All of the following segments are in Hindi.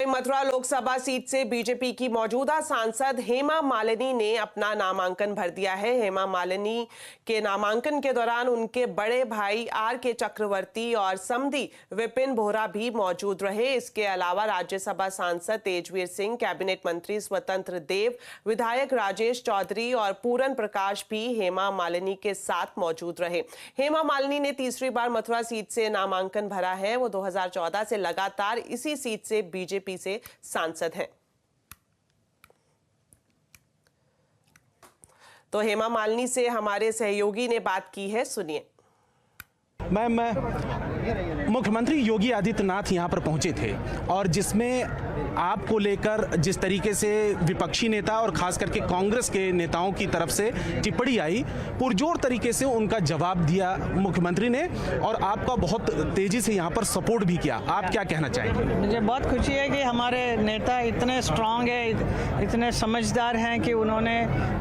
मथुरा लोकसभा सीट से बीजेपी की मौजूदा सांसद हेमा मालिनी ने अपना नामांकन भर दिया है। हेमा मालिनी के नामांकन के दौरान उनके बड़े भाई आर.के. चक्रवर्ती और समधी विपिन बोहरा भी मौजूद रहे। इसके अलावा राज्यसभा सांसद तेजवीर सिंह, कैबिनेट मंत्री स्वतंत्र देव, विधायक राजेश चौधरी और पूरन प्रकाश भी हेमा मालिनी के साथ मौजूद रहे। हेमा मालिनी ने तीसरी बार मथुरा सीट से नामांकन भरा है। वो 2014 से लगातार इसी सीट से बीजेपी से सांसद हैं। तो हेमा मालिनी से हमारे सहयोगी ने बात की है, सुनिए। मैम, मुख्यमंत्री योगी आदित्यनाथ यहाँ पर पहुंचे थे और जिसमें आपको लेकर जिस तरीके से विपक्षी नेता और खास करके कांग्रेस के नेताओं की तरफ से टिप्पणी आई, पुरजोर तरीके से उनका जवाब दिया मुख्यमंत्री ने और आपका बहुत तेजी से यहाँ पर सपोर्ट भी किया। आप क्या कहना चाहेंगे? मुझे बहुत खुशी है कि हमारे नेता इतने स्ट्रांग है, इतने समझदार हैं कि उन्होंने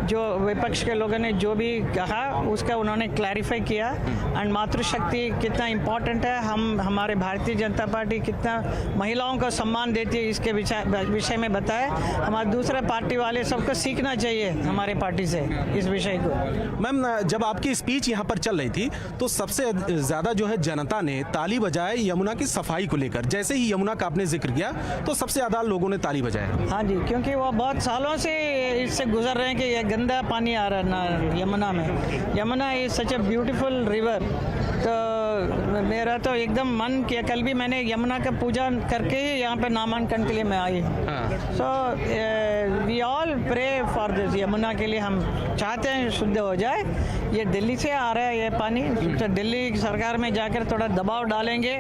जो विपक्ष के लोगों ने जो भी कहा उसका उन्होंने क्लैरिफाई किया। एंड मातृशक्ति कितना इम्पोर्टेंट है, हमारे भारतीय जनता पार्टी कितना महिलाओं को सम्मान देती है इसके विषय में बताया। हमारे दूसरे पार्टी वाले सबको सीखना चाहिए हमारे पार्टी से इस विषय को। मैम, जब आपकी स्पीच यहाँ पर चल रही थी तो सबसे ज्यादा जो है जनता ने ताली बजाए यमुना की सफाई को लेकर। जैसे ही यमुना का आपने जिक्र किया तो सबसे ज्यादा लोगों ने ताली बजाया। हाँ जी, क्योंकि वो बहुत सालों से इससे गुजर रहे हैं कि ये गंदा पानी आ रहा है ना यमुना में। Yamuna is such a beautiful river. तो मेरा तो एकदम मन किया, कल भी मैंने यमुना का पूजा करके ही यहाँ पे नामांकन के लिए मैं आई। So we all pray for this. Yamuna के लिए हम चाहते हैं शुद्ध हो जाए। ये दिल्ली से आ रहा है ये पानी, तो दिल्ली सरकार में जाकर थोड़ा दबाव डालेंगे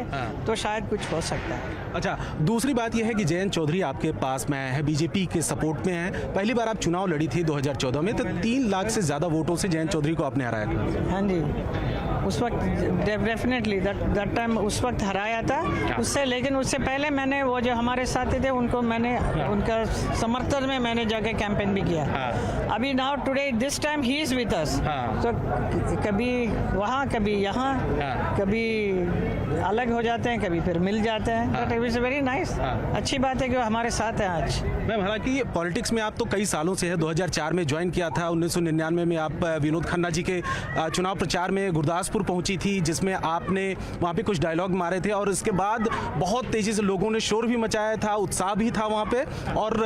तो शायद कुछ हो सकता है। अच्छा, दूसरी बात यह है कि जयंत चौधरी आपके पास में है, बीजेपी के सपोर्ट में है। पहली बार आप चुनाव लड़ी थी 2014 में, तो 3 लाख से ज्यादा वोटों से जयंत चौधरी को आपने हराया था। हाँ जी, उस वक्त डेफिनेटली दैट टाइम उस वक्त हराया था उससे। लेकिन उससे पहले मैंने वो जो हमारे साथी थे उनको मैंने उनका समर्थन में मैंने जाके कैंपेन भी किया। अभी now today this time he is with us. तो कभी वहाँ कभी यहाँ, कभी अलग हो जाते हैं, कभी फिर मिल जाते हैं। But it is very nice. अच्छी बात है कि वो हमारे साथ हैं आज। मैम, हालांकि पॉलिटिक्स में आप तो कई सालों से है, 2004 में ज्वाइन किया था, 1999 में आप विनोद खन्ना जी के चुनाव प्रचार में गुरदासपुर पहुंची थी, जिसमें आपने वहां पे कुछ डायलॉग मारे थे और इसके बाद बहुत तेजी से लोगों ने शोर भी मचाया था, उत्साह भी था वहां पे और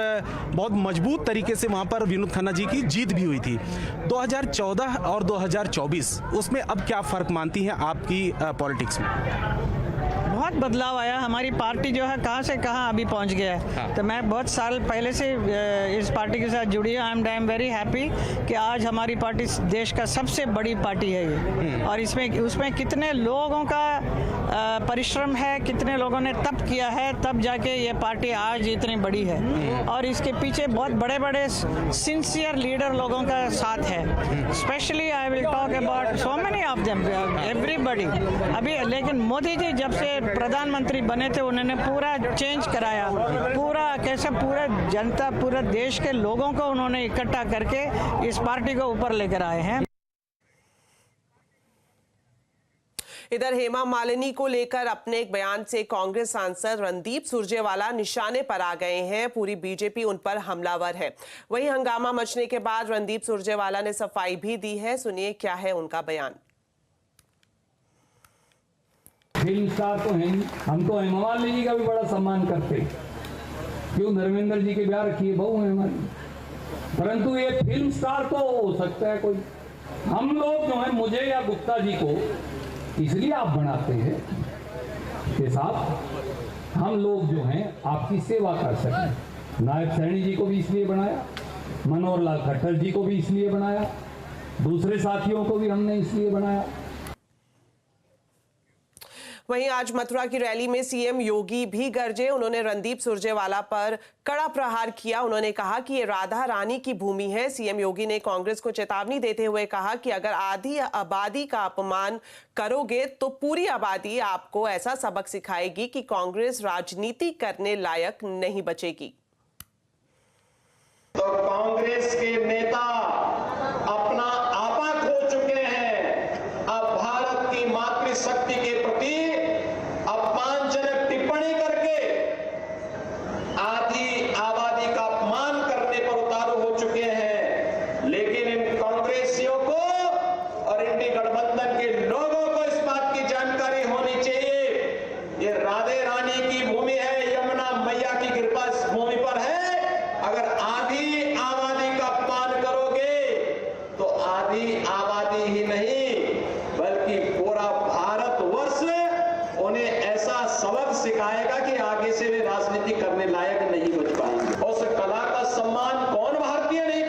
बहुत मजबूत तरीके से वहां पर विनोद खन्ना जी की जीत भी हुई थी। 2014 और 2024 उसमें अब क्या फर्क मानती हैं आपकी पॉलिटिक्स में? बहुत बदलाव आया। हमारी पार्टी जो है कहाँ से कहाँ अभी पहुँच गया है। तो मैं बहुत साल पहले से इस पार्टी के साथ जुड़ी हूँ। आई एम वेरी हैप्पी कि आज हमारी पार्टी देश का सबसे बड़ी पार्टी है ये। और उसमें कितने लोगों का परिश्रम है, कितने लोगों ने तप किया है, तब जाके ये पार्टी आज इतनी बड़ी है। और इसके पीछे बहुत बड़े बड़े सिंसियर लीडर लोगों का साथ है। Specially I will talk about so many of them, everybody. अभी लेकिन मोदी जी जब से प्रधानमंत्री बने थे उन्होंने पूरा चेंज कराया। पूरा कैसे पूरे जनता, पूरे देश के लोगों को उन्होंने इकट्ठा करके इस पार्टी को ऊपर लेकर आए हैं। इधर हेमा मालिनी को लेकर अपने एक बयान से कांग्रेस सांसद रणदीप सुरजेवाला निशाने पर आ गए हैं। पूरी बीजेपी उन पर हमलावर है। वहीं हंगामा मचने के बाद रणदीप सुरजेवाला ने सफाई भी दी है, सुनिए क्या है उनका बयान। फिल्म स्टार तो हैं, हम तो हेमा मालिनी जी का भी बड़ा सम्मान करते। क्यों, धर्मेंद्र जी के ब्याह रखिए, बहू है हमारी। परंतु ये फिल्म स्टार तो हो सकता है कोई, हम लोग जो है मुझे या गुप्ता जी को इसलिए आप बनाते हैं कि साहब हम लोग जो हैं आपकी सेवा कर सकें। नायब सैनी जी को भी इसलिए बनाया, मनोहर लाल खट्टर जी को भी इसलिए बनाया, दूसरे साथियों को भी हमने इसलिए बनाया। वहीं आज मथुरा की रैली में सीएम योगी भी गरजे। उन्होंने रणदीप सुरजेवाला पर कड़ा प्रहार किया। उन्होंने कहा कि ये राधा रानी की भूमि है। सीएम योगी ने कांग्रेस को चेतावनी देते हुए कहा कि अगर आधी आबादी का अपमान करोगे तो पूरी आबादी आपको ऐसा सबक सिखाएगी कि कांग्रेस राजनीति करने लायक नहीं बचेगी। तो कांग्रेस के नेता अपना आपा खो चुके हैं। अब भारत की मातृशक्ति के प्रति अपमानजनक टिप्पणी करके सिखाएगा कि आगे से वे राजनीति करने लायक नहीं बच पाएंगे। उस कला का सम्मान कौन भारतीय नहीं